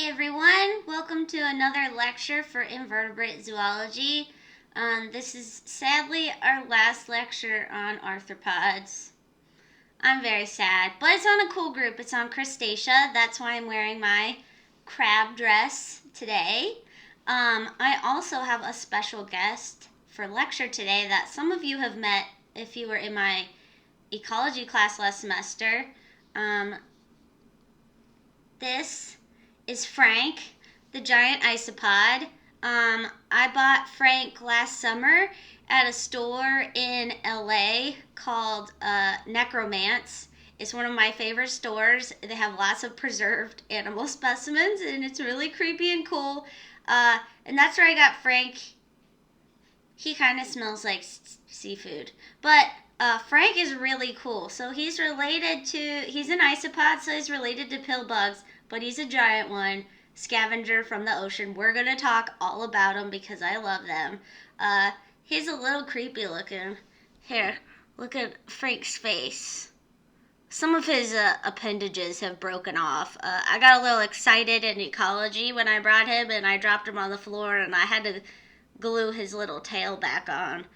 everyone, welcome to another lecture for invertebrate zoology. This is sadly our last lecture on arthropods. I'm very sad, but it's on a cool group. It's on Crustacea. That's why I'm wearing my crab dress today. I also have a special guest for lecture today that some of you have met if you were in my ecology class last semester. This is Frank, the giant isopod. I bought Frank last summer at a store in LA called Necromance. It's one of my favorite stores. They have lots of preserved animal specimens, and it's really creepy and cool. And that's where I got Frank. He kind of smells like seafood, but Frank is really cool. So he's an isopod, so he's related to pill bugs, but he's a giant one, scavenger from the ocean. We're going to talk all about him because I love them. He's a little creepy looking. Here, look at Frank's face. Some of his appendages have broken off. I got a little excited in ecology when I brought him, and I dropped him on the floor, and I had to glue his little tail back on.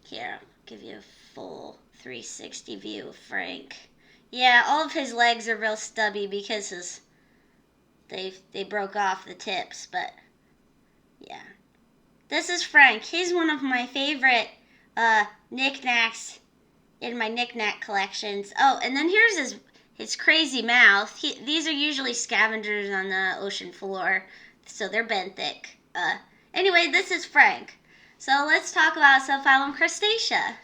Here, I'll give you a full 360 view of Frank. Yeah, all of his legs are real stubby because they broke off the tips, but yeah. This is Frank. He's one of my favorite knickknacks in my knickknack collections. Oh, and then here's his crazy mouth. These are usually scavengers on the ocean floor, so they're benthic. Anyway, this is Frank. So let's talk about Subphylum Crustacea.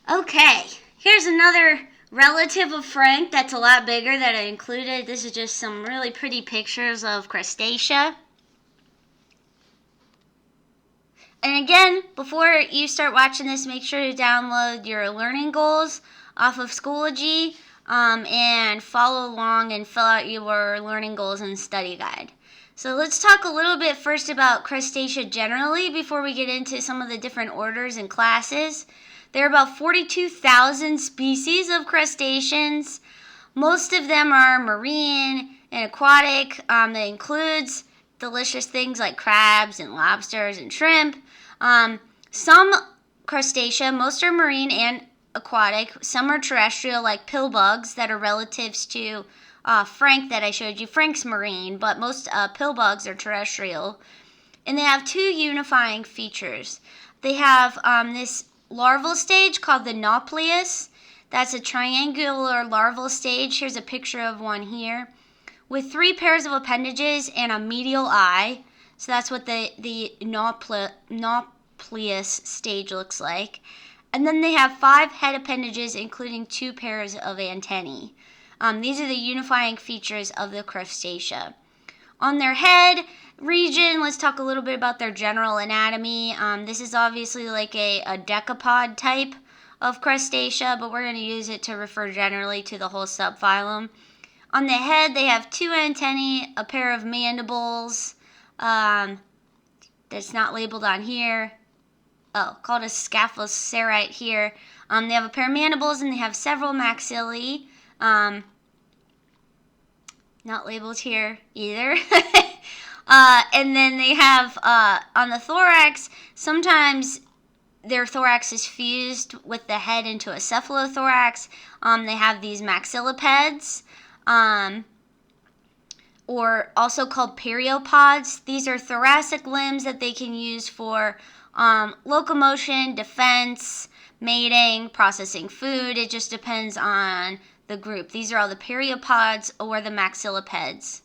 Okay, here's another relative of Frank that's a lot bigger that I included. This is just some really pretty pictures of Crustacea. And again, before you start watching this, make sure to download your learning goals off of Schoology and follow along and fill out your learning goals and study guide. So let's talk a little bit first about Crustacea generally before we get into some of the different orders and classes. There are about 42,000 species of crustaceans. Most of them are marine and aquatic. That includes delicious things like crabs and lobsters and shrimp. Some Crustacea, most are marine and aquatic. Some are terrestrial, like pill bugs that are relatives to Frank that I showed you. Frank's marine, but most pill bugs are terrestrial. And they have two unifying features. They have this larval stage called the nauplius. That's a triangular larval stage. Here's a picture of one here with 3 pairs of appendages and a medial eye. So that's what the nauplius stage looks like. And then they have 5 head appendages, including 2 pairs of antennae. These are the unifying features of the Crustacea. On their head region, let's talk a little bit about their general anatomy. This is obviously like a decapod type of Crustacea, but we're going to use it to refer generally to the whole subphylum. On the head, they have 2 antennae, a pair of mandibles that's not labeled on here. Called a scaphocerite here. They have a pair of mandibles and they have several maxillae. Not labeled here either. And then they have, on the thorax, sometimes their thorax is fused with the head into a cephalothorax. They have these maxillipeds, or also called periopods. These are thoracic limbs that they can use for locomotion, defense, mating, processing food. It just depends on the group. These are all the periopods or the maxillipeds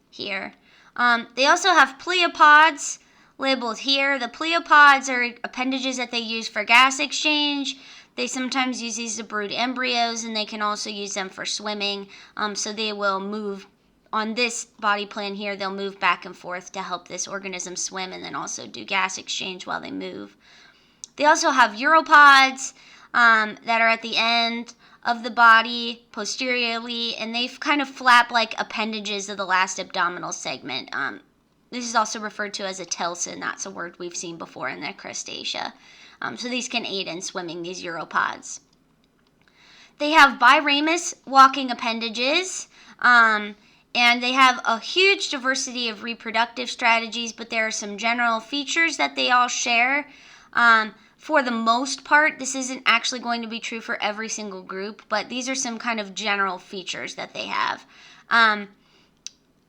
here. They also have pleopods labeled here. The pleopods are appendages that they use for gas exchange. They sometimes use these to brood embryos, and they can also use them for swimming. So they will move on this body plan here. They'll move back and forth to help this organism swim and then also do gas exchange while they move. They also have uropods that are at the end of the body posteriorly, and they kind of flap like appendages of the last abdominal segment. This is also referred to as a telson. That's a word we've seen before in the Crustacea. So these can aid in swimming, these uropods. They have biramus walking appendages, and they have a huge diversity of reproductive strategies, but there are some general features that they all share. For the most part, this isn't actually going to be true for every single group, but these are some kind of general features that they have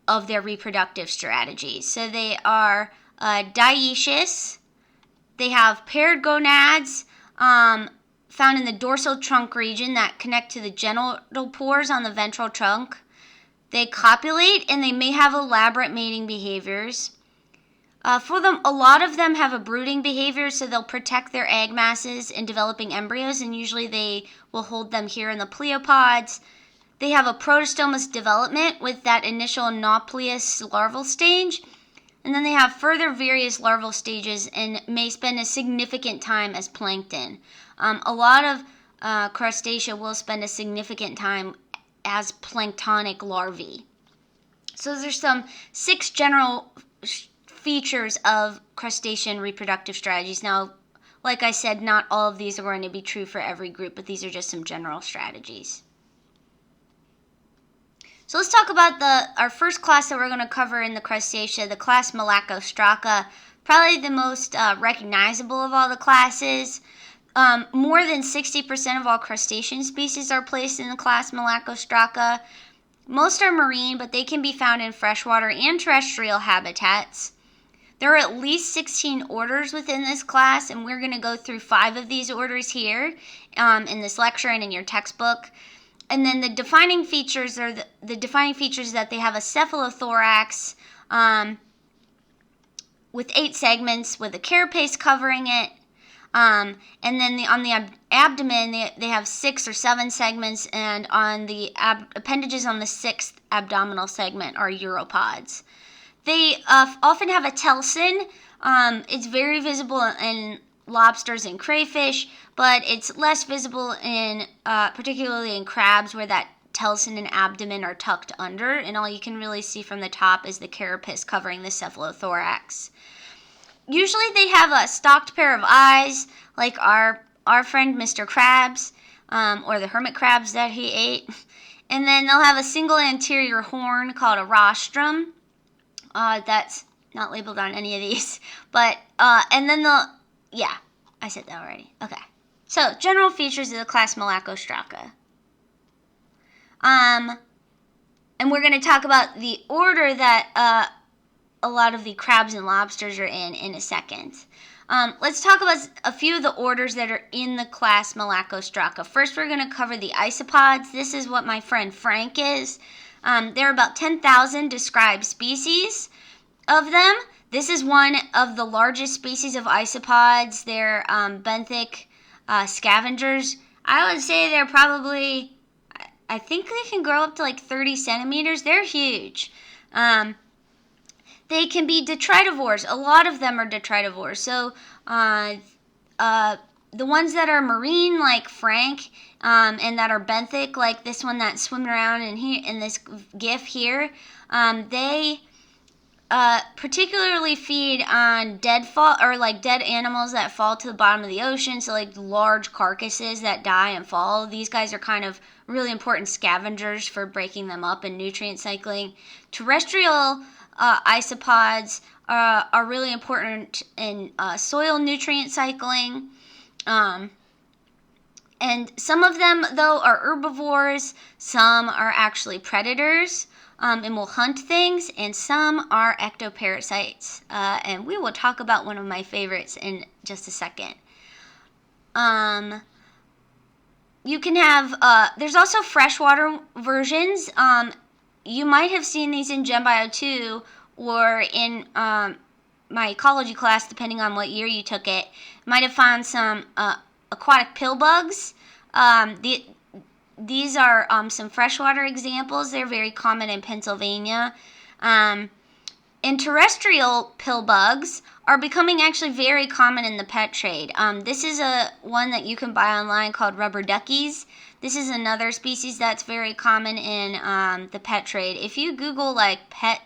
of their reproductive strategies. So they are dioecious. They have paired gonads found in the dorsal trunk region that connect to the genital pores on the ventral trunk. They copulate, and they may have elaborate mating behaviors. For them, a lot of them have a brooding behavior, so they'll protect their egg masses in developing embryos, and usually they will hold them here in the pleopods. They have a protostomous development with that initial nauplius larval stage, and then they have further various larval stages and may spend a significant time as plankton. A lot of Crustacea will spend a significant time as planktonic larvae. So those are some 6 general features of crustacean reproductive strategies. Now, like I said, not all of these are going to be true for every group, but these are just some general strategies. So let's talk about our first class that we're going to cover in the Crustacea, the class Malacostraca, probably the most recognizable of all the classes. More than 60% of all crustacean species are placed in the class Malacostraca. Most are marine, but they can be found in freshwater and terrestrial habitats. There are at least 16 orders within this class, and we're going to go through 5 of these orders here in this lecture and in your textbook. And then the defining features are the defining features that they have a cephalothorax with 8 segments with a carapace covering it. And then on the abdomen, they have 6 or 7 segments, and on the appendages on the 6th abdominal segment are uropods. They often have a telson. It's very visible in lobsters and crayfish, but it's less visible in particularly in crabs, where that telson and abdomen are tucked under, and all you can really see from the top is the carapace covering the cephalothorax. Usually they have a stalked pair of eyes, like our friend Mr. Krabs, or the hermit crabs that he ate. And then they'll have a single anterior horn called a rostrum. That's not labeled on any of these. But, and then I said that already. Okay. So, general features of the class Malacostraca. And we're going to talk about the order that a lot of the crabs and lobsters are in a second. Let's talk about a few of the orders that are in the class Malacostraca. First, we're going to cover the isopods. This is what my friend Frank is. There are about 10,000 described species of them. This is one of the largest species of isopods. They're benthic scavengers. I would say they're probably, I think they can grow up to like 30 centimeters. They're huge. They can be detritivores. A lot of them are detritivores. So the ones that are marine, like Frank, and that are benthic, like this one that's swimming around in this GIF here, they particularly feed on dead animals that fall to the bottom of the ocean. So like large carcasses that die and fall. These guys are kind of really important scavengers for breaking them up and nutrient cycling. Terrestrial isopods are really important in soil nutrient cycling. And some of them, though, are herbivores. Some are actually predators and will hunt things. And some are ectoparasites. And we will talk about one of my favorites in just a second. You can have, there's also freshwater versions. You might have seen these in Gen Bio 2 or in my ecology class, depending on what year you took it. Might have found some aquatic pill bugs. These are some freshwater examples. They're very common in Pennsylvania. And terrestrial pill bugs are becoming actually very common in the pet trade. This is one that you can buy online called rubber duckies. This is another species that's very common in the pet trade. If you Google like pet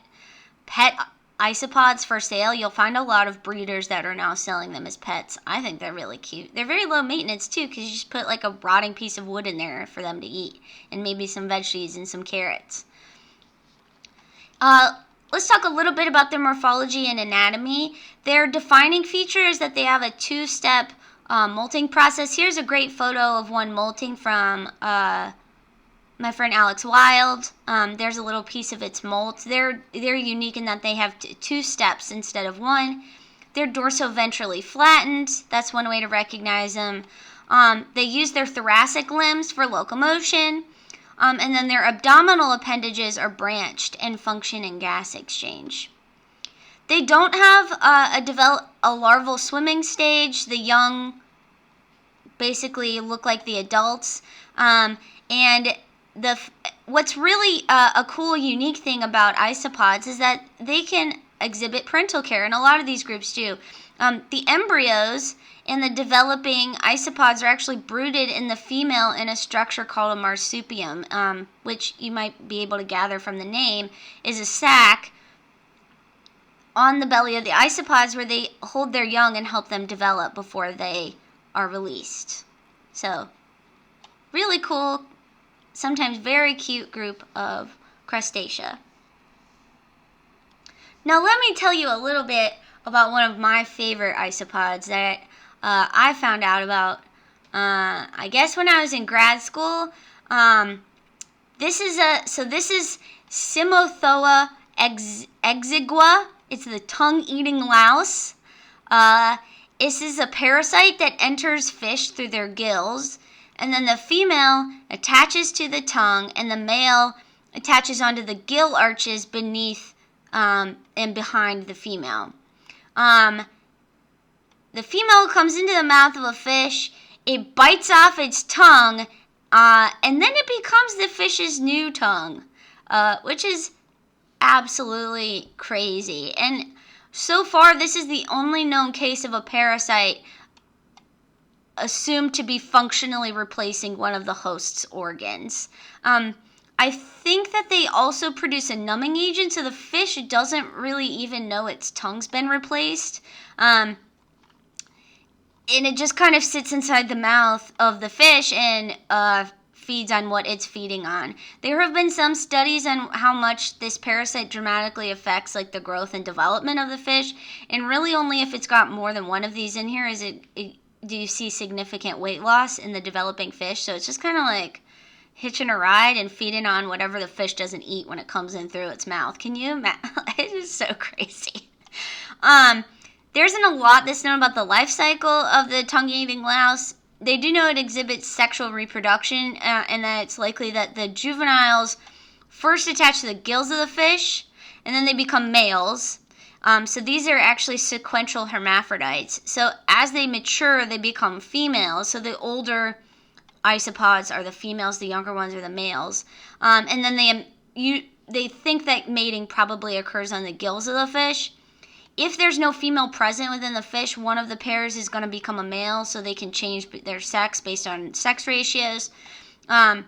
isopods for sale, you'll find a lot of breeders that are now selling them as pets. I think they're really cute. They're very low maintenance too, because you just put like a rotting piece of wood in there for them to eat, and maybe some veggies and some carrots. Let's talk a little bit about their morphology and anatomy. Their defining feature is that they have a two-step molting process. Here's a great photo of one molting from my friend Alex Wild. There's a little piece of its molt. They're unique in that they have two steps instead of one. They're dorsoventrally flattened. That's one way to recognize them. They use their thoracic limbs for locomotion. And then their abdominal appendages are branched and function in gas exchange. They don't have a larval swimming stage. The young basically look like the adults. And what's really a cool, unique thing about isopods is that they can exhibit parental care, and a lot of these groups do. The embryos in the developing isopods are actually brooded in the female in a structure called a marsupium, which you might be able to gather from the name, is a sac on the belly of the isopods where they hold their young and help them develop before they are released. So, really cool, sometimes very cute group of Crustacea. Now let me tell you a little bit about one of my favorite isopods that I found out about, I guess when I was in grad school. This is Cymothoa exigua. It's the tongue-eating louse. This is a parasite that enters fish through their gills, and then the female attaches to the tongue, and the male attaches onto the gill arches beneath and behind the female. The female comes into the mouth of a fish, it bites off its tongue, and then it becomes the fish's new tongue, which is absolutely crazy. And so far, this is the only known case of a parasite assumed to be functionally replacing one of the host's organs. I think that they also produce a numbing agent, so the fish doesn't really even know its tongue's been replaced. And it just kind of sits inside the mouth of the fish and feeds on what it's feeding on. There have been some studies on how much this parasite dramatically affects like the growth and development of the fish, and really only if it's got more than one of these in here do you see significant weight loss in the developing fish. So it's just kind of like hitching a ride and feeding on whatever the fish doesn't eat when it comes in through its mouth. Can you imagine? It is so crazy. There isn't a lot that's known about the life cycle of the tongue-eating louse. They do know it exhibits sexual reproduction, and that it's likely that the juveniles first attach to the gills of the fish, and then they become males. So these are actually sequential hermaphrodites. So as they mature, they become females. So the older isopods are the females, the younger ones are the males. And then they think that mating probably occurs on the gills of the fish. If there's no female present within the fish, one of the pairs is going to become a male, so they can change their sex based on sex ratios. But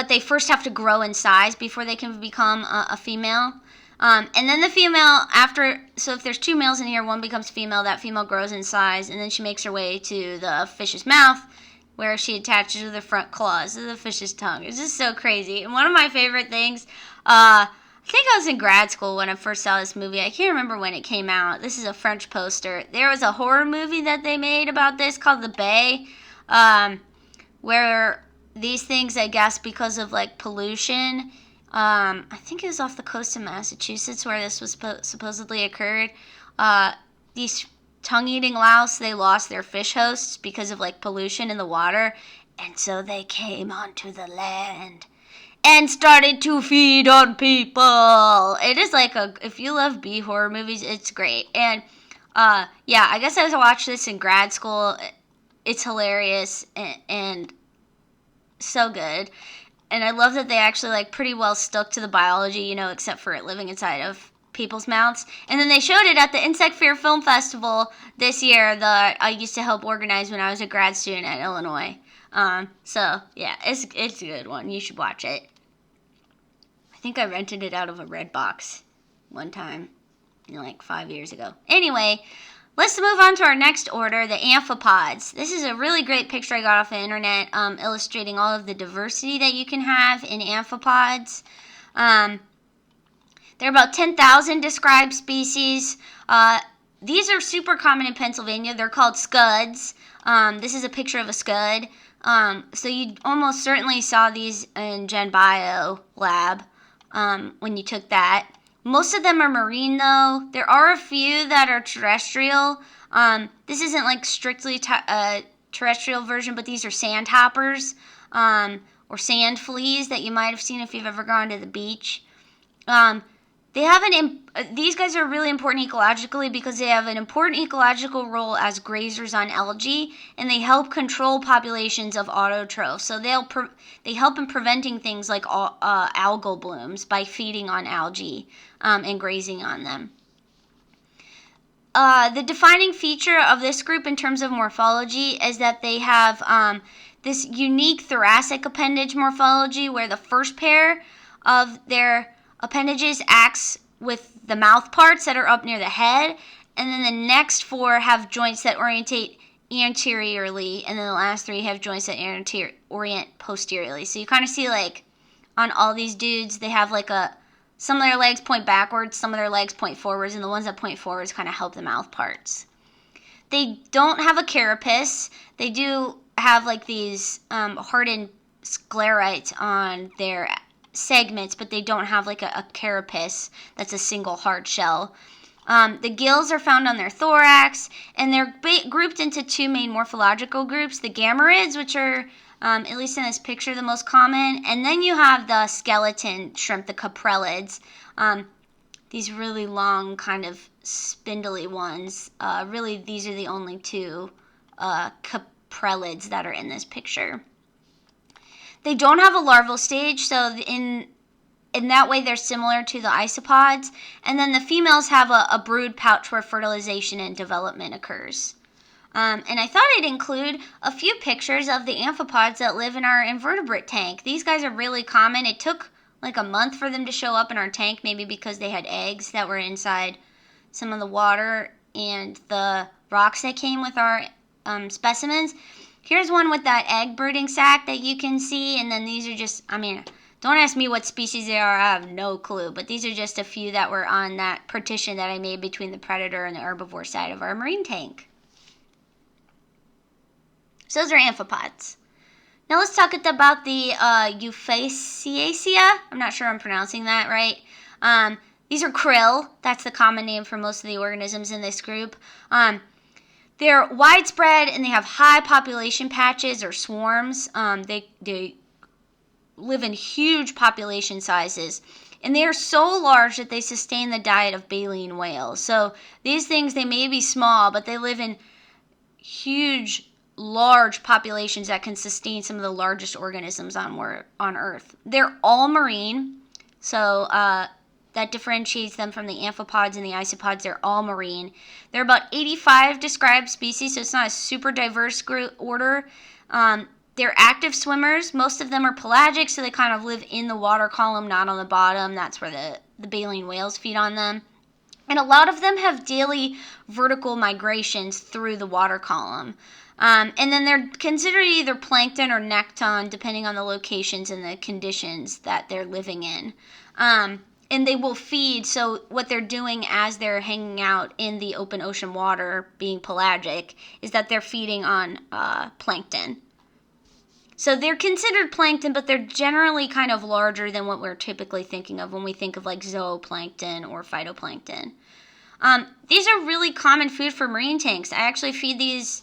they first have to grow in size before they can become a female. And then the female, so if there's two males in here, one becomes female, that female grows in size, and then she makes her way to the fish's mouth, where she attaches to the front claws of the fish's tongue. It's just so crazy. And one of my favorite things, I think I was in grad school when I first saw this movie. I can't remember when it came out. This is a French poster. There was a horror movie that they made about this called The Bay, where these things, I guess, because of like pollution, I think it was off the coast of Massachusetts where this was supposedly occurred. These tongue-eating louse, they lost their fish hosts because of like pollution in the water, and so they came onto the land and started to feed on people. It is like if you love B horror movies, it's great. And yeah, I guess I watched this in grad school. It's hilarious and so good. And I love that they actually like pretty well stuck to the biology, except for it living inside of people's mouths. And then they showed it at the Insect Fear Film Festival this year that I used to help organize when I was a grad student at Illinois. So yeah, it's a good one. You should watch it. I think I rented it out of a Redbox one time, like 5 years ago. Anyway, let's move on to our next order, the amphipods. This is a really great picture I got off the internet illustrating all of the diversity that you can have in amphipods. There are about 10,000 described species. These are super common in Pennsylvania. They're called scuds. This is a picture of a scud. So you almost certainly saw these in Gen Bio lab when you took that. Most of them are marine, though. There are a few that are terrestrial. This isn't like strictly a terrestrial version, but these are sandhoppers or sand fleas that you might have seen if you've ever gone to the beach. These guys are really important ecologically because they have an important ecological role as grazers on algae, and they help control populations of autotrophs. So they help in preventing things like algal blooms by feeding on algae and grazing on them. The defining feature of this group in terms of morphology is that they have this unique thoracic appendage morphology where the first pair of their appendages acts with the mouth parts that are up near the head, and then the next 4 have joints that orientate anteriorly, and then the last 3 have joints that orient posteriorly. So you kind of see like on all these dudes, they have like some of their legs point backwards, some of their legs point forwards, and the ones that point forwards kind of help the mouth parts. They don't have a carapace. They do have like these hardened sclerites on their segments, but they don't have like a carapace that's a single hard shell. The gills are found on their thorax, and they're grouped into 2 main morphological groups, the gammarids, which are, at least in this picture, the most common, and then you have the skeleton shrimp, the coprelids, these really long kind of spindly ones. Really, these are the only 2 coprelids that are in this picture. They don't have a larval stage, so in that way they're similar to the isopods. And then the females have a brood pouch where fertilization and development occurs. And I thought I'd include a few pictures of the amphipods that live in our invertebrate tank. These guys are really common. It took like a month for them to show up in our tank, maybe because they had eggs that were inside some of the water and the rocks that came with our specimens. Here's one with that egg brooding sac that you can see, and then these are just, don't ask me what species they are, I have no clue, but these are just a few that were on that partition that I made between the predator and the herbivore side of our marine tank. So those are amphipods. Now let's talk about the Euphausiacea. I'm not sure I'm pronouncing that right. These are krill. That's the common name for most of the organisms in this group. They're widespread and they have high population patches or swarms. They live in huge population sizes. And they are so large that they sustain the diet of baleen whales. So these things, they may be small, but they live in huge, large populations that can sustain some of the largest organisms on Earth. They're all marine. So that differentiates them from the amphipods and the isopods. They're all marine. There are about 85 described species, so it's not a super diverse order. They're active swimmers. Most of them are pelagic, so they kind of live in the water column, not on the bottom. That's where the baleen whales feed on them. And a lot of them have daily vertical migrations through the water column. And then they're considered either plankton or nekton, depending on the locations and the conditions that they're living in. And they will feed, so what they're doing as they're hanging out in the open ocean water, being pelagic, is that they're feeding on plankton. So they're considered plankton, but they're generally kind of larger than what we're typically thinking of when we think of like zooplankton or phytoplankton. These are really common food for marine tanks. I actually feed these.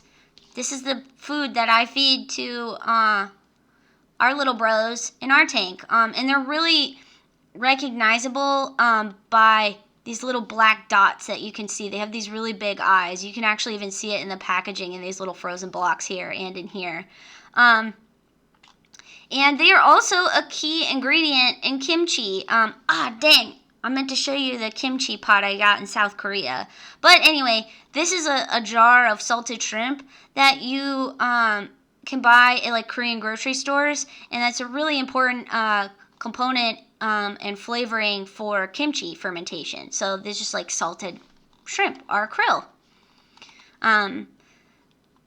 This is the food that I feed to our little bros in our tank. And they're really recognizable by these little black dots that you can see. They have these really big eyes. You can actually even see it in the packaging in these little frozen blocks here and in here. And they are also a key ingredient in kimchi. Dang. I meant to show you the kimchi pot I got in South Korea. But anyway, this is a jar of salted shrimp that you can buy at like Korean grocery stores. And that's a really important component and flavoring for kimchi fermentation. So this is just like salted shrimp or krill.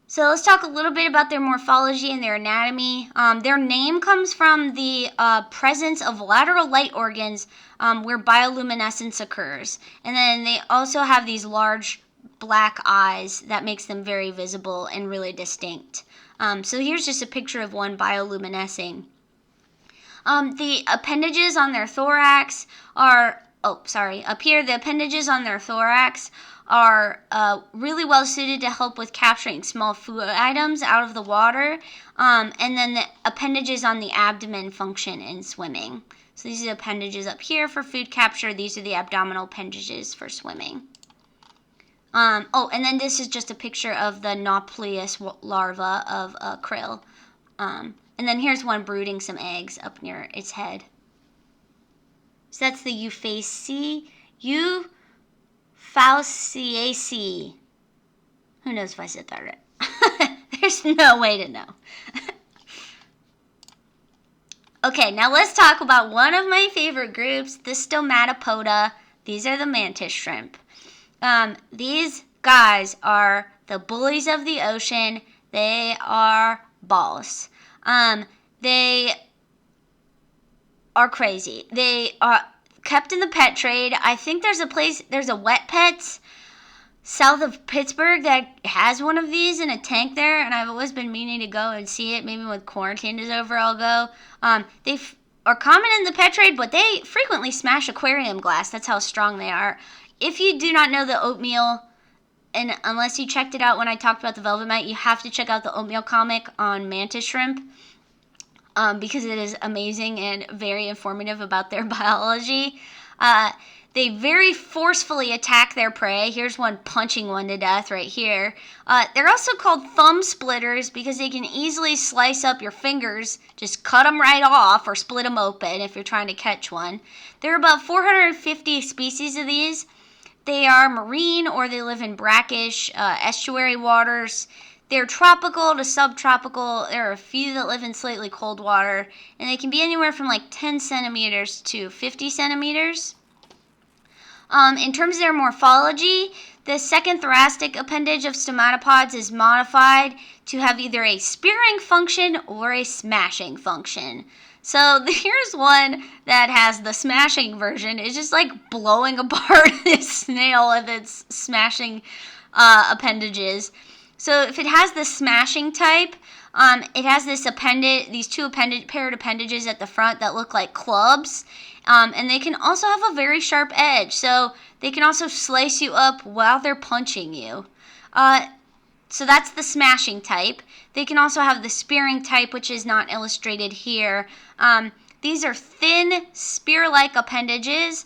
So let's talk a little bit about their morphology and their anatomy. Their name comes from the presence of lateral light organs where bioluminescence occurs. And then they also have these large black eyes that makes them very visible and really distinct. So here's just a picture of one bioluminescing. The appendages on their thorax are, up here, the appendages on their thorax are really well suited to help with capturing small food items out of the water. And then the appendages on the abdomen function in swimming. So these are the appendages up here for food capture. These are the abdominal appendages for swimming. And then this is just a picture of the nauplius larva of krill. And then here's one brooding some eggs up near its head. So that's the Euphausiacea. Who knows if I said that right? There's no way to know. Okay, now let's talk about one of my favorite groups, the Stomatopoda. These are the mantis shrimp. These guys are the bullies of the ocean. They are boss. They are crazy. They are kept in the pet trade. I think there's a Wet Pets south of Pittsburgh that has one of these in a tank there, and I've always been meaning to go and see it. Maybe when quarantine is over, I'll go. They are common in the pet trade, but they frequently smash aquarium glass. That's how strong they are. If you do not know the oatmeal, and unless you checked it out when I talked about the velvet mite, you have to check out the oatmeal comic on mantis shrimp because it is amazing and very informative about their biology. They very forcefully attack their prey. Here's one punching one to death right here. They're also called thumb splitters because they can easily slice up your fingers, just cut them right off or split them open if you're trying to catch one. There are about 450 species of these. They are marine or they live in brackish estuary waters. They're tropical to subtropical. There are a few that live in slightly cold water, and they can be anywhere from like 10 centimeters to 50 centimeters. In terms of their morphology, the second thoracic appendage of stomatopods is modified to have either a spearing function or a smashing function. So here's one that has the smashing version. It's just like blowing apart this snail with its smashing appendages. So if it has the smashing type, it has these two paired appendages at the front that look like clubs. And they can also have a very sharp edge. So they can also slice you up while they're punching you. So that's the smashing type. They can also have the spearing type, which is not illustrated here. These are thin, spear-like appendages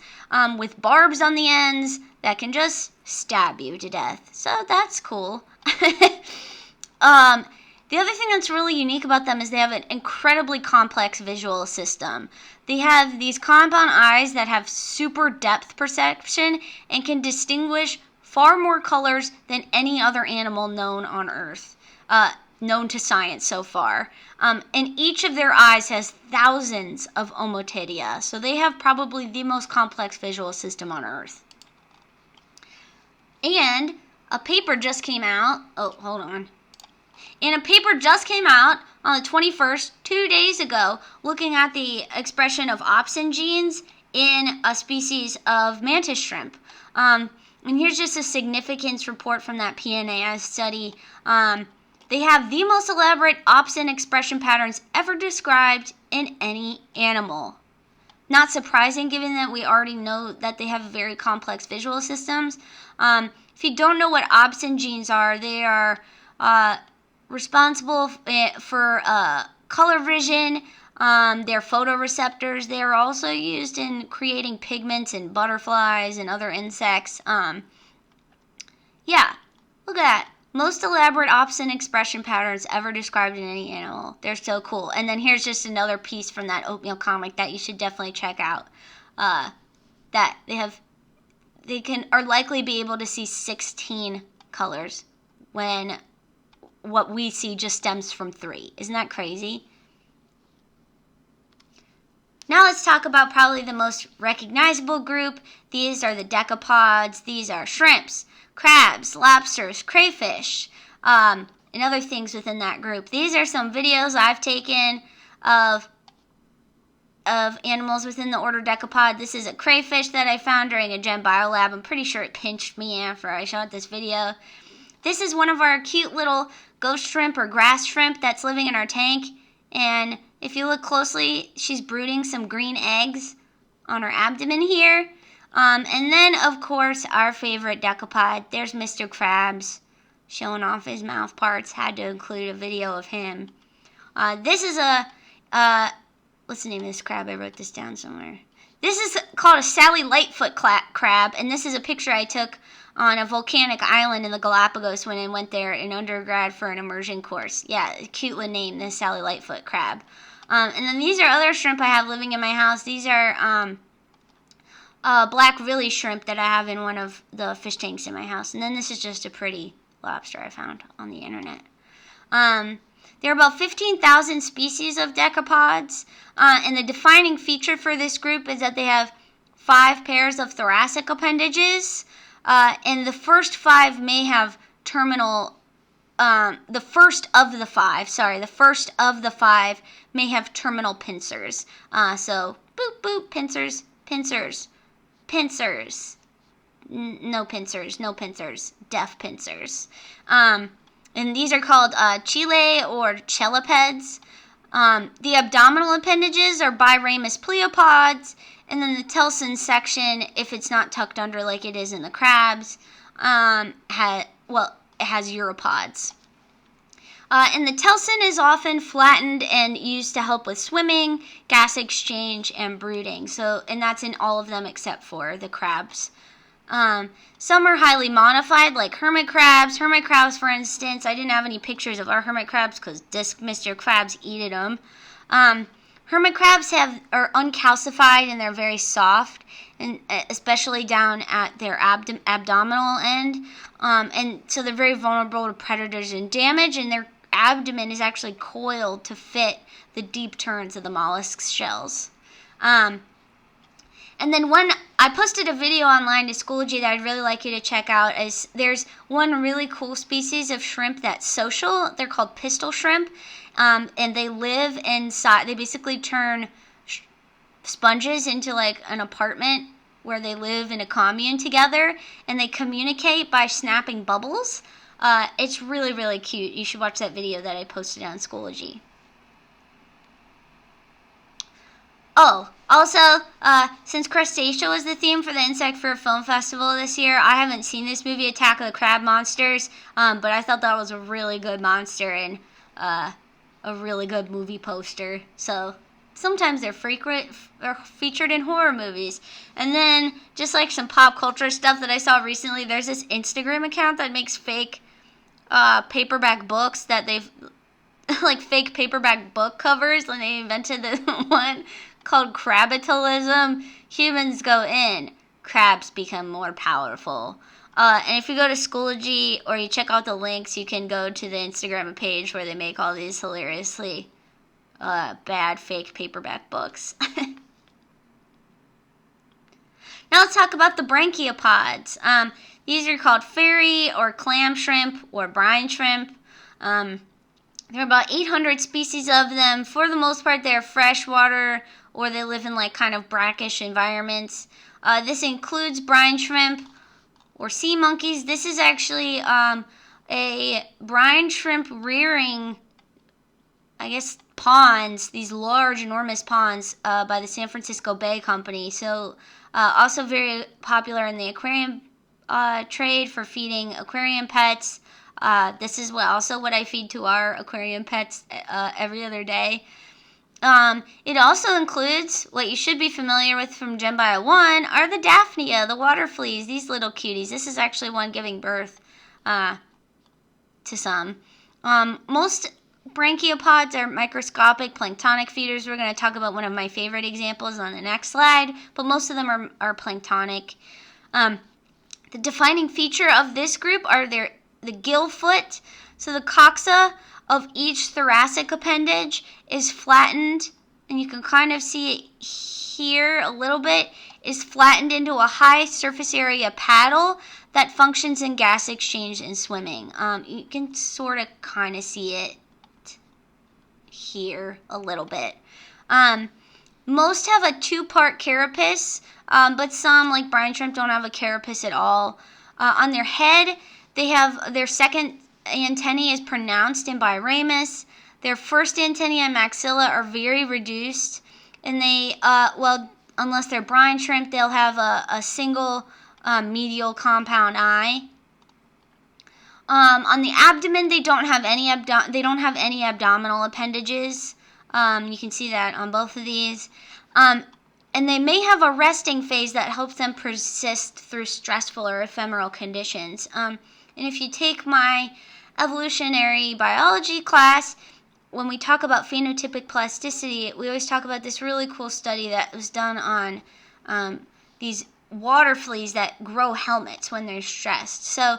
with barbs on the ends that can just stab you to death. So that's cool. The other thing that's really unique about them is they have an incredibly complex visual system. They have these compound eyes that have super depth perception and can distinguish far more colors than any other animal known on Earth, known to science so far. And each of their eyes has thousands of ommatidia, so they have probably the most complex visual system on Earth. And a paper just came out. And a paper just came out on the 21st, 2 days ago, looking at the expression of opsin genes in a species of mantis shrimp. And here's just a significance report from that PNAS study. They have the most elaborate opsin expression patterns ever described in any animal. Not surprising, given that we already know that they have very complex visual systems. If you don't know what opsin genes are, they are responsible for color vision. They're photoreceptors. They are also used in creating pigments in butterflies and other insects. Yeah, look at that. Most elaborate opsin expression patterns ever described in any animal. They're so cool. And then here's just another piece from that oatmeal comic that you should definitely check out. That they are likely be able to see 16 colors when what we see just stems from 3. Isn't that crazy? Now let's talk about probably the most recognizable group. These are the decapods. These are shrimps, crabs, lobsters, crayfish, and other things within that group. These are some videos I've taken of animals within the order Decapod. This is a crayfish that I found during a Gen Bio lab. I'm pretty sure it pinched me after I shot this video. This is one of our cute little ghost shrimp or grass shrimp that's living in our tank. And if you look closely, she's brooding some green eggs on her abdomen here. And then, of course, our favorite decapod. There's Mr. Krabs showing off his mouth parts. Had to include a video of him. This is what's the name of this crab? I wrote this down somewhere. This is called a Sally Lightfoot crab, and this is a picture I took on a volcanic island in the Galapagos when I went there in undergrad for an immersion course. Yeah, cute little name, this Sally Lightfoot crab. And then these are other shrimp I have living in my house. These are black Willy shrimp that I have in one of the fish tanks in my house. And then this is just a pretty lobster I found on the internet. There are about 15,000 species of decapods, and the defining feature for this group is that they have 5 pairs of thoracic appendages, and the first 5 may have terminal, the first of the 5 may have terminal pincers. So, boop, boop, pincers, pincers, pincers. No pincers, deaf pincers. And these are called chile or chelipeds. The abdominal appendages are biramous pleopods, and then the telson section, if it's not tucked under like it is in the crabs, it has uropods. And the telson is often flattened and used to help with swimming, gas exchange, and brooding. And that's in all of them except for the crabs. Some are highly modified, like hermit crabs. Hermit crabs, for instance, I didn't have any pictures of our hermit crabs because Mr. Krabs eated them. Hermit crabs are uncalcified and they're very soft, and especially down at their abdominal end. And so they're very vulnerable to predators and damage, and their abdomen is actually coiled to fit the deep turns of the mollusk's shells. And then I posted a video online to Schoology that I'd really like you to check out. There's one really cool species of shrimp that's social. They're called pistol shrimp, and they live inside. They basically turn sponges into like an apartment where they live in a commune together, and they communicate by snapping bubbles. It's really, really cute. You should watch that video that I posted on Schoology. Oh, also, since Crustacea was the theme for the Insect Fear Film Festival this year, I haven't seen this movie, Attack of the Crab Monsters, but I thought that was a really good monster and a really good movie poster. So sometimes they're featured in horror movies. And then, just like some pop culture stuff that I saw recently, there's this Instagram account that makes fake paperback books that they've, like fake paperback book covers, and they invented this one called Crabitalism. Humans go in, crabs become more powerful. And if you go to Schoology or you check out the links, you can go to the Instagram page where they make all these hilariously bad fake paperback books. Now let's talk about the Branchiopods. These are called fairy or clam shrimp or brine shrimp. There are about 800 species of them. For the most part, they're freshwater or they live in like kind of brackish environments. This includes brine shrimp or sea monkeys. This is actually a brine shrimp rearing, I guess, ponds, these large, enormous ponds by the San Francisco Bay Company. So also very popular in the aquarium trade for feeding aquarium pets. This is also what I feed to our aquarium pets every other day. It also includes what you should be familiar with from Gen Bio 1 are the Daphnia, the water fleas, these little cuties. This is actually one giving birth to some. Most branchiopods are microscopic planktonic feeders. We're going to talk about one of my favorite examples on the next slide, but most of them are planktonic. The defining feature of this group are the gill foot. So the coxa of each thoracic appendage is flattened and you can kind of see it here a little bit, is flattened into a high surface area paddle that functions in gas exchange and swimming. You can sort of kind of see it here a little bit. Most have a two-part carapace, but some, like brine shrimp, don't have a carapace at all. On their head, they have their second antennae is pronounced in biramus. Their first antennae and maxilla are very reduced, and they, unless they're brine shrimp, they'll have a single medial compound eye. On the abdomen, they don't have any abdominal appendages. You can see that on both of these. And they may have a resting phase that helps them persist through stressful or ephemeral conditions. And if you take my evolutionary biology class, when we talk about phenotypic plasticity, we always talk about this really cool study that was done on these water fleas that grow helmets when they're stressed. So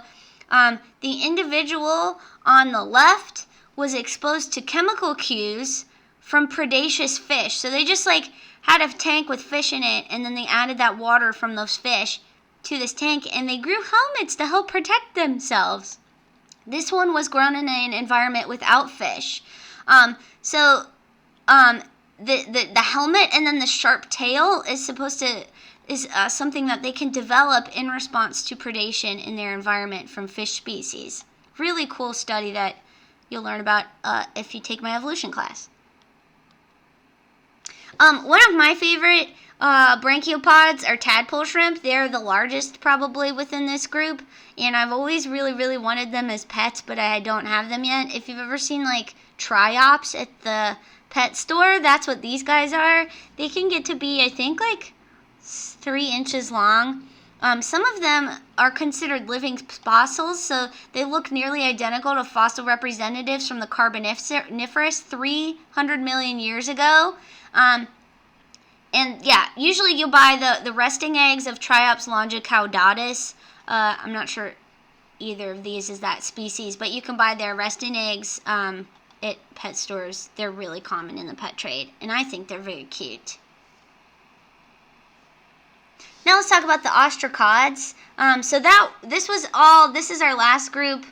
the individual on the left was exposed to chemical cues from predaceous fish. So they just like had a tank with fish in it, and then they added that water from those fish to this tank, and they grew helmets to help protect themselves. This one was grown in an environment without fish. The helmet and then the sharp tail is something that they can develop in response to predation in their environment from fish species. Really cool study that you'll learn about if you take my evolution class. One of my favorite branchiopods are tadpole shrimp. They're the largest probably within this group, and I've always really, really wanted them as pets, but I don't have them yet. If you've ever seen like triops at the pet store, that's what these guys are. They can get to be, I think, like 3 inches long. Some of them are considered living fossils, so they look nearly identical to fossil representatives from the Carboniferous 300 million years ago. And yeah, usually you'll buy the resting eggs of Triops longicaudatus. I'm not sure either of these is that species, but you can buy their resting eggs at pet stores. They're really common in the pet trade, and I think they're very cute. Now let's talk about the ostracods. This is our last group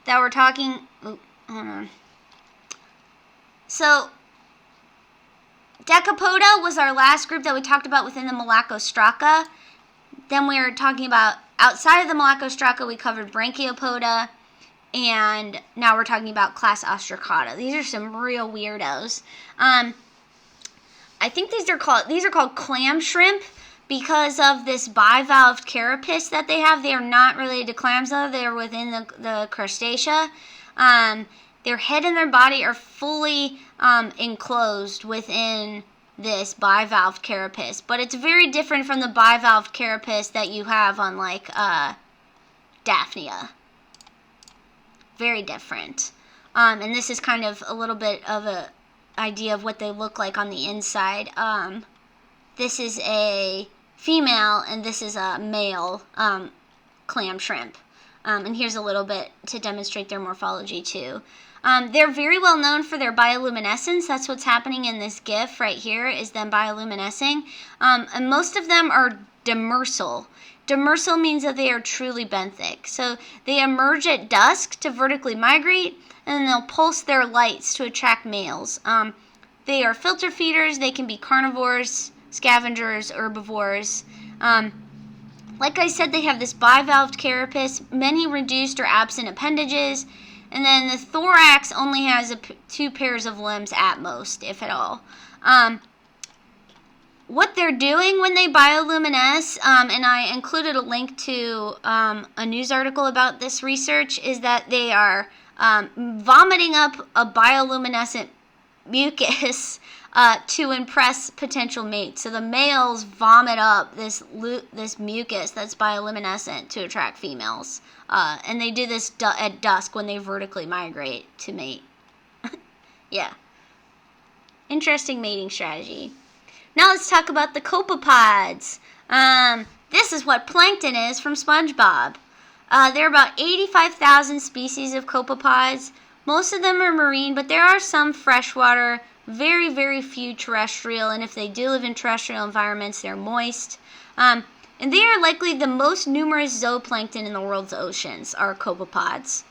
that we're talking. Hold on. So Decapoda was our last group that we talked about within the Malacostraca. Then we were talking about outside of the Malacostraca, we covered Branchiopoda, and now we're talking about class Ostracoda. These are some real weirdos. I think these are called clam shrimp because of this bivalved carapace that they have. They are not related to clams though. They are within the Crustacea. Their head and their body are fully enclosed within this bivalved carapace, but it's very different from the bivalved carapace that you have on like Daphnia. Very different. And this is kind of a little bit of a idea of what they look like on the inside. This is a female and this is a male clam shrimp. And here's a little bit to demonstrate their morphology too. They're very well known for their bioluminescence. That's what's happening in this GIF right here, is them bioluminescing. And most of them are demersal. Demersal means that they are truly benthic. So they emerge at dusk to vertically migrate, and then they'll pulse their lights to attract males. They are filter feeders. They can be carnivores, scavengers, herbivores. Like I said, they have this bivalved carapace, many reduced or absent appendages, and then the thorax only has 2 pairs of limbs at most, if at all. What they're doing when they bioluminesce, and I included a link to a news article about this research, is that they are vomiting up a bioluminescent mucus to impress potential mates. So the males vomit up this mucus that's bioluminescent to attract females. And they do this at dusk when they vertically migrate to mate. Yeah. Interesting mating strategy. Now let's talk about the copepods. This is what plankton is from SpongeBob. There are about 85,000 species of copepods. Most of them are marine, but there are some freshwater very, very few terrestrial, and if they do live in terrestrial environments, they're moist. And they are likely the most numerous zooplankton in the world's oceans, are copepods.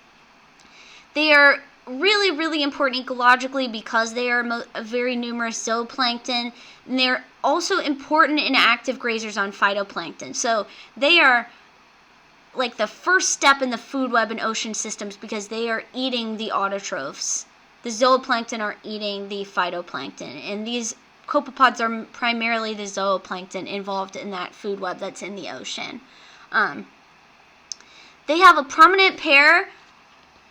They are really, really important ecologically because they are a very numerous zooplankton, and they're also important and active grazers on phytoplankton. So they are like the first step in the food web in ocean systems because they are eating the autotrophs. The zooplankton are eating the phytoplankton, and these copepods are primarily the zooplankton involved in that food web that's in the ocean. They have a prominent pair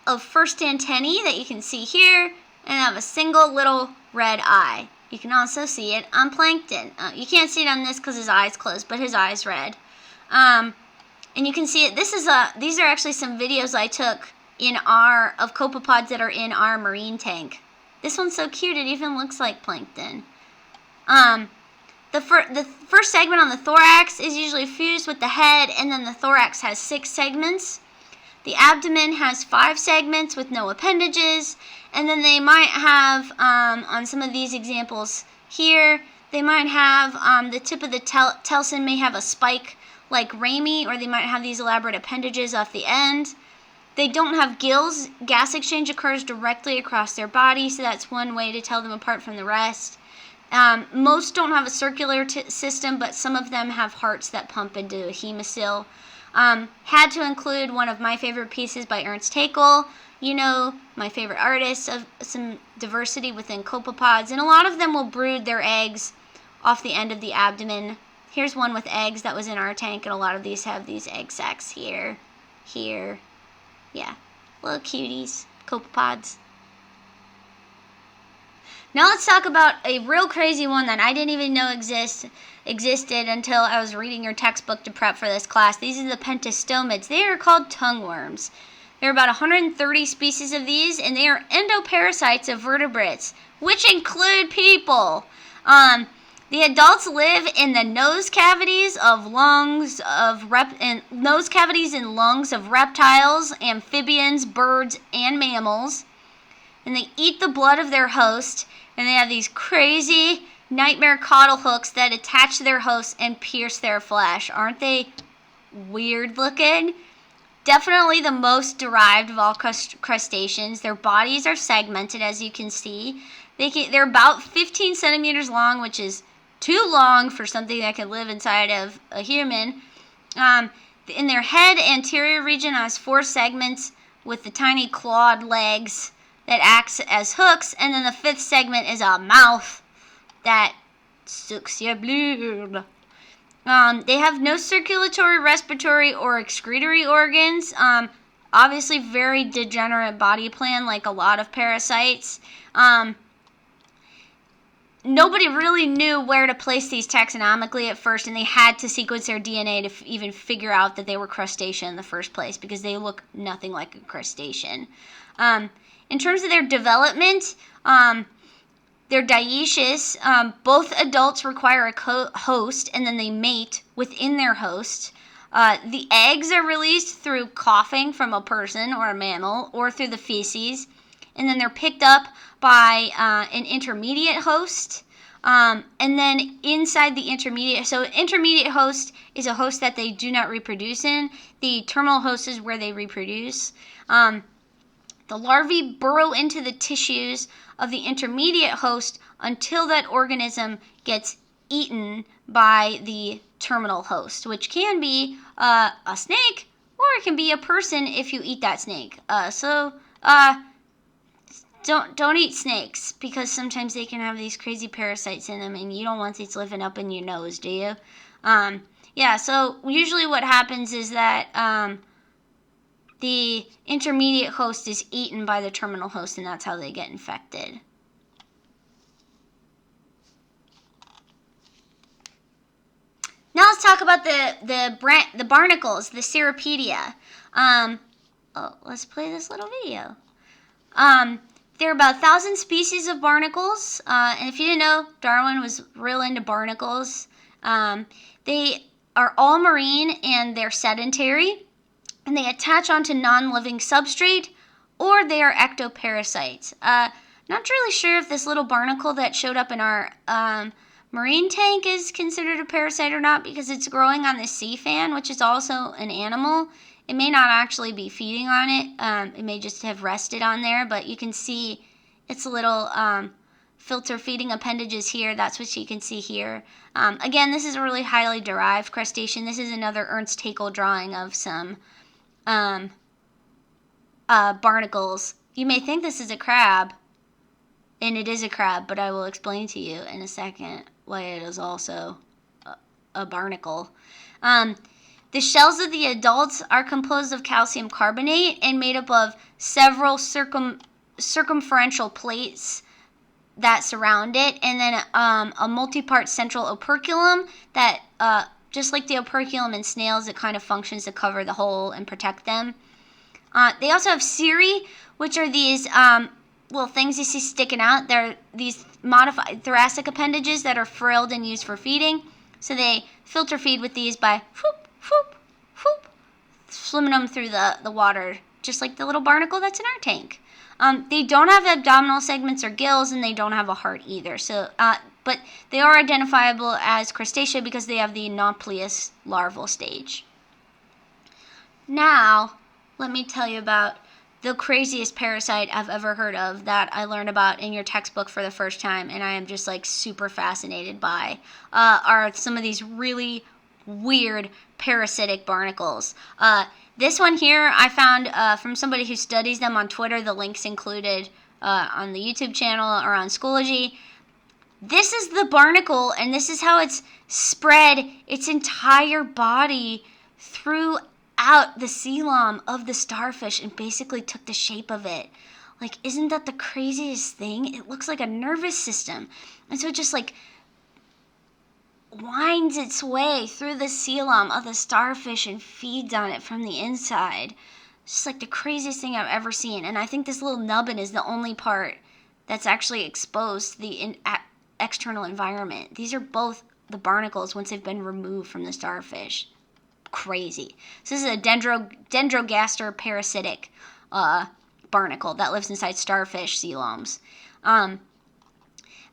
of first antennae that you can see here, and have a single little red eye. You can also see it on plankton. You can't see it on this because his eye's closed, but his eye's red. And you can see it. These are actually some videos I took of copepods that are in our marine tank. This one's so cute, it even looks like plankton. The first segment on the thorax is usually fused with the head, and then the thorax has 6 segments. The abdomen has 5 segments with no appendages, and then they might have, on some of these examples here, they might have the tip of the telson may have a spike like rami, or they might have these elaborate appendages off the end. They don't have gills. Gas exchange occurs directly across their body, so that's one way to tell them apart from the rest. Most don't have a circular system, but some of them have hearts that pump into a hemocoel. Had to include one of my favorite pieces by Ernst Haeckel, my favorite artist, of some diversity within copepods, and a lot of them will brood their eggs off the end of the abdomen. Here's one with eggs that was in our tank, and a lot of these have these egg sacs here. Yeah, little cuties, copepods. Now let's talk about a real crazy one that I didn't even know existed until I was reading your textbook to prep for this class. These are the Pentastomids. They are called tongueworms. There are about 130 species of these, and they are endoparasites of vertebrates, which include people. The adults live in the nose cavities and lungs of reptiles, amphibians, birds, and mammals. And they eat the blood of their host, and they have these crazy nightmare caudal hooks that attach to their host and pierce their flesh. Aren't they weird looking? Definitely the most derived of all crustaceans. Their bodies are segmented, as you can see. They're about 15 centimeters long, which is too long for something that can live inside of a human. In their head anterior region has 4 segments with the tiny clawed legs that acts as hooks, and then the 5th segment is a mouth that sucks your blood. They have no circulatory, respiratory, or excretory organs. Obviously very degenerate body plan, like a lot of parasites. Nobody really knew where to place these taxonomically at first, and they had to sequence their DNA to even figure out that they were crustacean in the first place, because they look nothing like a crustacean. In terms of their development, they're dioecious. Both adults require a host, and then they mate within their host. The eggs are released through coughing from a person or a mammal, or through the feces, and then they're picked up by an intermediate host. And then inside the intermediate host is a host that they do not reproduce in. The terminal host is where they reproduce. The larvae burrow into the tissues of the intermediate host until that organism gets eaten by the terminal host, which can be a snake, or it can be a person if you eat that snake. Don't eat snakes, because sometimes they can have these crazy parasites in them, and you don't want these living up in your nose, do you? So usually what happens is that the intermediate host is eaten by the terminal host, and that's how they get infected. Now let's talk about the barnacles, the Cirripedia. Let's play this little video. There are about 1,000 species of barnacles, and if you didn't know, Darwin was real into barnacles. They are all marine, and they're sedentary, and they attach onto non-living substrate, or they are ectoparasites. Not really sure if this little barnacle that showed up in our marine tank is considered a parasite or not, because it's growing on the sea fan, which is also an animal. It may not actually be feeding on it. It may just have rested on there, but you can see its little filter feeding appendages here. That's what you can see here. Again, this is a really highly derived crustacean. This is another Ernst Haeckel drawing of some barnacles. You may think this is a crab, and it is a crab, but I will explain to you in a second why it is also a barnacle. The shells of the adults are composed of calcium carbonate and made up of several circumferential plates that surround it, and then a multi-part central operculum that, just like the operculum in snails, it kind of functions to cover the hole and protect them. They also have cirri, which are these little things you see sticking out. They're these modified thoracic appendages that are frilled and used for feeding. So they filter feed with these by whoop, whoop, whoop, swimming them through the water, just like the little barnacle that's in our tank. They don't have abdominal segments or gills, and they don't have a heart either. So, but they are identifiable as Crustacea because they have the nauplius larval stage. Now, let me tell you about the craziest parasite I've ever heard of that I learned about in your textbook for the first time, and I am just like super fascinated by, are some of these really weird parasitic barnacles. This one here I found from somebody who studies them on Twitter. The link's included on the YouTube channel or on Schoology. This is the barnacle, and this is how it's spread its entire body throughout the coelom of the starfish and basically took the shape of it. Like, isn't that the craziest thing? It looks like a nervous system. And so it just like winds its way through the coelom of the starfish and feeds on it from the inside. It's just like the craziest thing I've ever seen. And I think this little nubbin is the only part that's actually exposed to the external environment. These are both the barnacles once they've been removed from the starfish. Crazy. So this is a dendrogaster parasitic barnacle that lives inside starfish coeloms. And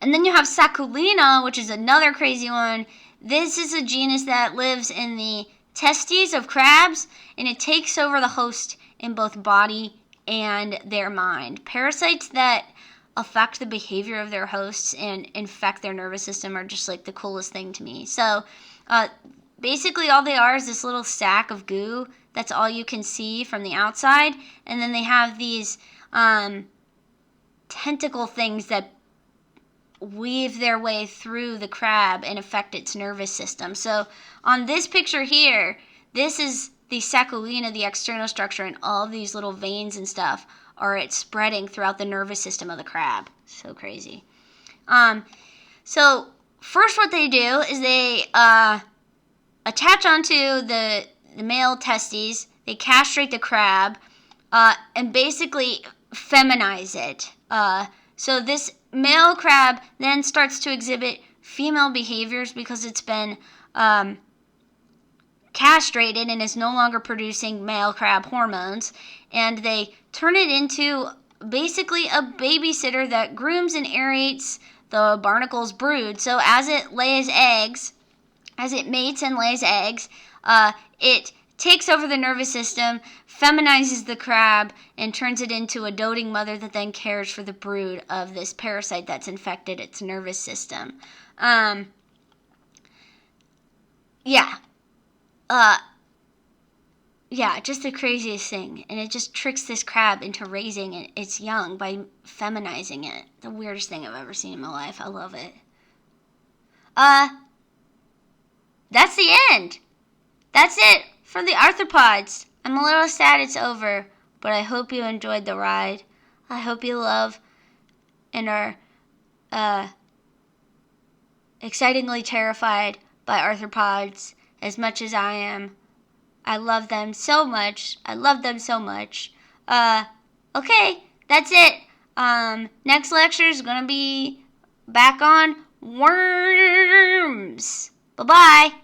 then you have Saculina, which is another crazy one. This is a genus that lives in the testes of crabs, and it takes over the host in both body and their mind. Parasites that affect the behavior of their hosts and infect their nervous system are just like the coolest thing to me. So basically all they are is this little sack of goo. That's all you can see from the outside. And then they have these tentacle things that weave their way through the crab and affect its nervous system. So on this picture here, this is the Saculina, the external structure, and all of these little veins and stuff are it spreading throughout the nervous system of the crab. So crazy. So first what they do is they attach onto the male testes, they castrate the crab, and basically feminize it. So this male crab then starts to exhibit female behaviors because it's been castrated and is no longer producing male crab hormones, and they turn it into basically a babysitter that grooms and aerates the barnacle's brood. So as it lays eggs, as it mates and lays eggs, it takes over the nervous system, feminizes the crab, and turns it into a doting mother that then cares for the brood of this parasite that's infected its nervous system. Just the craziest thing. And it just tricks this crab into raising its young by feminizing it. The weirdest thing I've ever seen in my life. I love it. That's the end. That's it for the arthropods. I'm a little sad it's over, but I hope you enjoyed the ride. I hope you love and are excitingly terrified by arthropods as much as I am. I love them so much. I love them so much. Okay, that's it. Next lecture is going to be back on worms. Bye-bye.